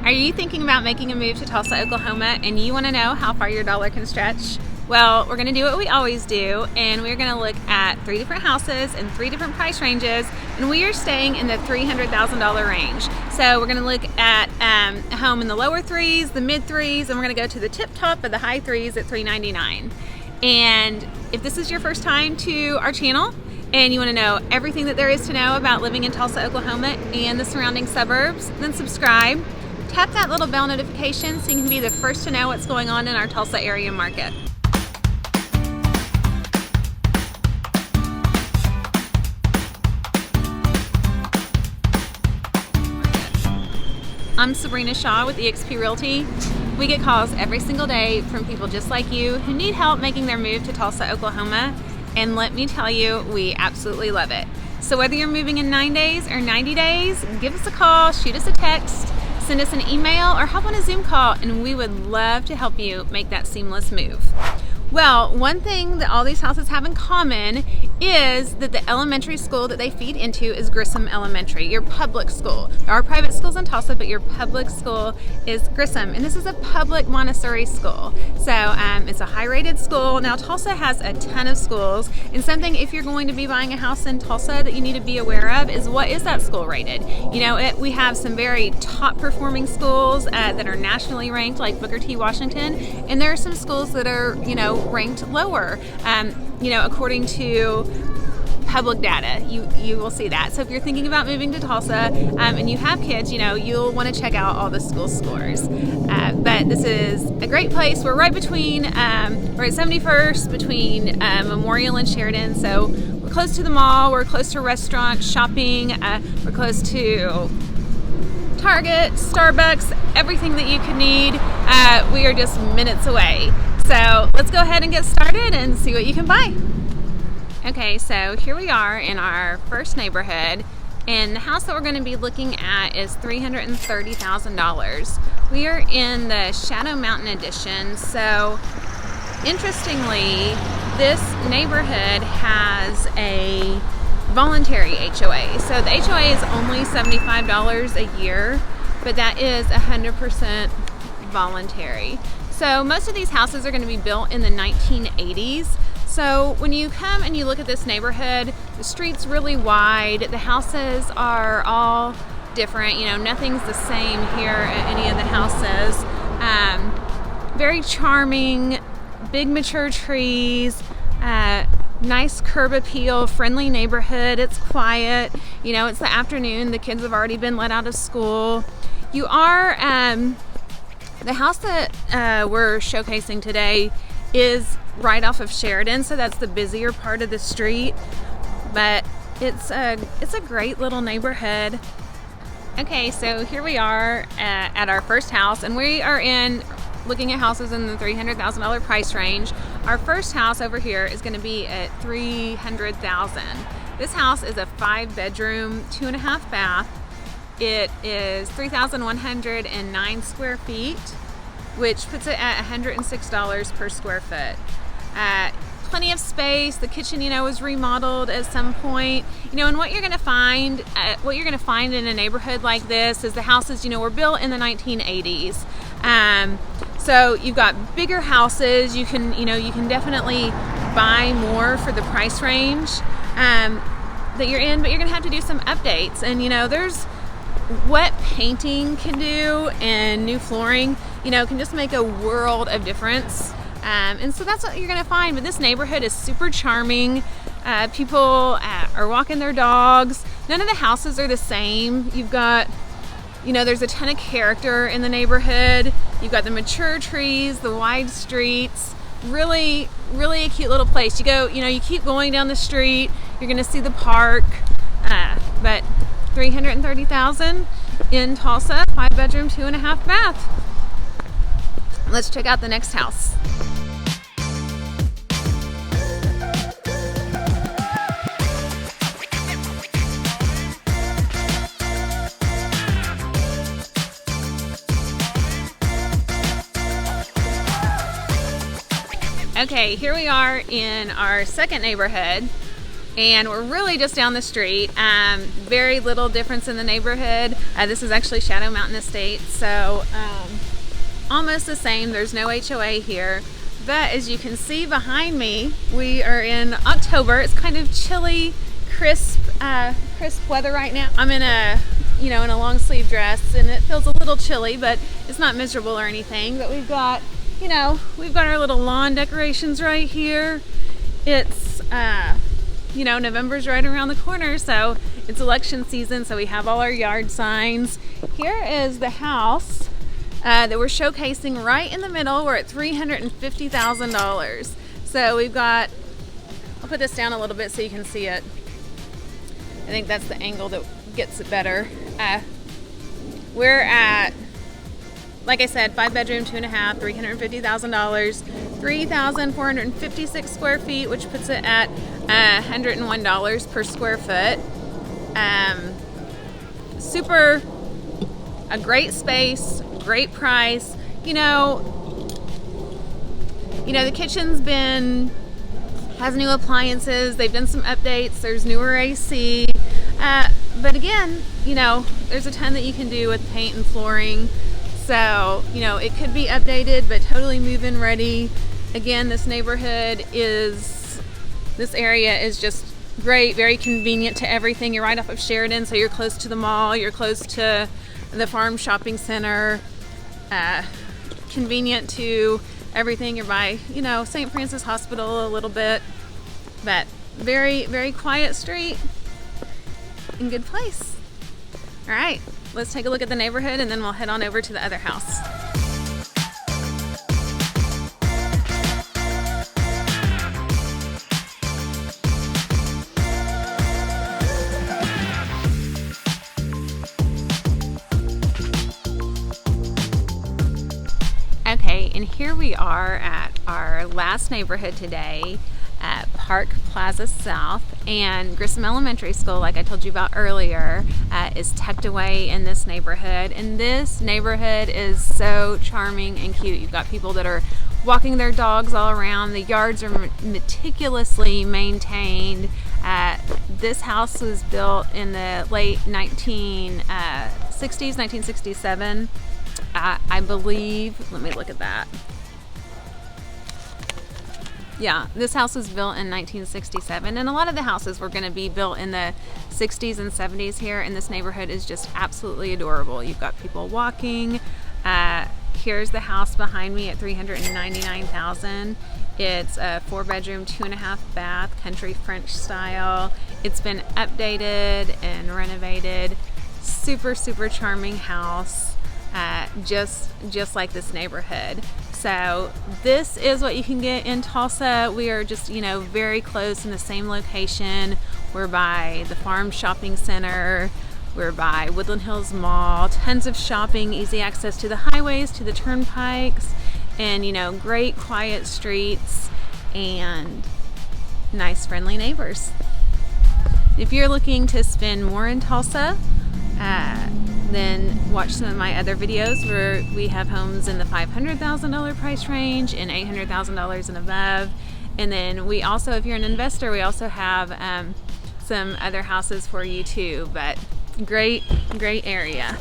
Are you thinking about making a move to Tulsa, Oklahoma, and you want to know how far your dollar can stretch? Well, we're going to do what we always do, and we're going to look at 3 different houses in 3 different price ranges, and we are staying in the $300,000 range. So we're going to look at a home in the lower 3s, the mid 3s, and we're going to go to the tip top of the high 3s at $399. And if this is your first time to our channel, and you want to know everything that there is to know about living in Tulsa, Oklahoma and the surrounding suburbs, then subscribe. Tap that little bell notification so you can be the first to know what's going on in our Tulsa area market. I'm Sabrina Shaw with eXp Realty. We get calls every single day from people just like you who need help making their move to Tulsa, Oklahoma. And let me tell you, we absolutely love it. So whether you're moving in 9 days or 90 days, give us a call, shoot us a text, send us an email, or hop on a Zoom call, and we would love to help you make that seamless move. Well, one thing that all these houses have in common is that the elementary school that they feed into is Grissom Elementary, your public school. There are private schools in Tulsa, but your public school is Grissom, and this is a public Montessori school. So it's a high-rated school. Now, Tulsa has a ton of schools, and something if you're going to be buying a house in Tulsa that you need to be aware of is what is that school rated? You know, we have some very top-performing schools that are nationally ranked, like Booker T. Washington, and there are some schools that are, ranked lower, according to public data. You will see that. So if you're thinking about moving to Tulsa and you have kids, you'll want to check out all the school scores. But this is a great place. We're right between, we're at 71st between Memorial and Sheridan. So we're close to the mall, we're close to restaurants, shopping, we're close to Target, Starbucks, everything that you could need. We are just minutes away. So let's go ahead and get started and see what you can buy. Okay, so here we are in our first neighborhood, and the house that we're going to be looking at is $330,000. We are in the Shadow Mountain Edition. So interestingly, this neighborhood has a voluntary HOA. So the HOA is only $75 a year, but that is 100% voluntary. So most of these houses are going to be built in the 1980s. So when you come and you look at this neighborhood, the street's really wide, the houses are all different, nothing's the same here at any of the houses. Very charming, big mature trees, nice curb appeal, friendly neighborhood. It's quiet, it's the afternoon, the kids have already been let out of school. You are, the house that we're showcasing today is right off of Sheridan, so that's the busier part of the street, but it's a great little neighborhood. Okay, so here we are at our first house, and we are looking at houses in the $300,000 price range. Our first house over here is going to be at $300,000. This house is a 5-bedroom, 2.5 bath. It is 3,109 square feet, which puts it at $106 per square foot. Plenty of space. The kitchen, was remodeled at some point. And what you're going to find, in a neighborhood like this is the houses, were built in the 1980s. So you've got bigger houses. You can definitely buy more for the price range that you're in, but you're going to have to do some updates. And there's what painting can do, and new flooring, can just make a world of difference. And so that's what you're going to find. But this neighborhood is super charming. People are walking their dogs. None of the houses are the same. You've got, there's a ton of character in the neighborhood. You've got the mature trees, the wide streets. Really, really a cute little place. You go, you keep going down the street. You're going to see the park. But $330,000 in Tulsa, 5-bedroom, 2.5 bath. Let's check out the next house. Okay, here we are in our second neighborhood. and we're really just down the street. Very little difference in the neighborhood. This is actually Shadow Mountain Estate, so almost the same. There's no HOA here, but as you can see behind me, we are in October. It's kind of chilly, crisp weather right now. I'm in a long sleeve dress, and it feels a little chilly, but it's not miserable or anything. But we've got our little lawn decorations right here. It's November's right around the corner, so it's election season, so we have all our yard signs. Here is the house that we're showcasing right in the middle. We're at $350,000. So we've got, I'll put this down a little bit so you can see it. I think that's the angle that gets it better. We're at, like I said, 5-bedroom, 2.5, $350,000, 3,456 square feet, which puts it at $101 per square foot. A great space, great price. The kitchen's has new appliances. They've done some updates. There's newer AC. But again, there's a ton that you can do with paint and flooring. So, it could be updated, but totally move-in ready. Again, this area is just great, very convenient to everything. You're right off of Sheridan, so you're close to the mall, you're close to the farm shopping center, convenient to everything. You're by, St. Francis Hospital a little bit, but very, very quiet street and good place. All right, let's take a look at the neighborhood, and then we'll head on over to the other house. Okay, and here we are at our last neighborhood today at Park Plaza South, and Grissom Elementary School, like I told you about earlier, is tucked away in this neighborhood. And this neighborhood is so charming and cute. You've got people that are walking their dogs all around. The yards are meticulously maintained. This house was built in the late 1960s, 1967. I believe, let me look at that. Yeah, this house was built in 1967, and a lot of the houses were going to be built in the 60s and 70s here, and this neighborhood is just absolutely adorable. You've got people walking. Here's the house behind me at $399,000. It's a 4-bedroom, 2.5 bath, country French style. It's been updated and renovated. Super, super charming house. Just like this neighborhood. So this is what you can get in Tulsa. We are just, very close in the same location. We're by the Farm Shopping Center. We're by Woodland Hills Mall. Tons of shopping, easy access to the highways, to the turnpikes, and, great quiet streets and nice friendly neighbors. If you're looking to spend more in Tulsa, then watch some of my other videos where we have homes in the $500,000 price range and $800,000 and above. And then we also, if you're an investor, we also have some other houses for you too. But great area.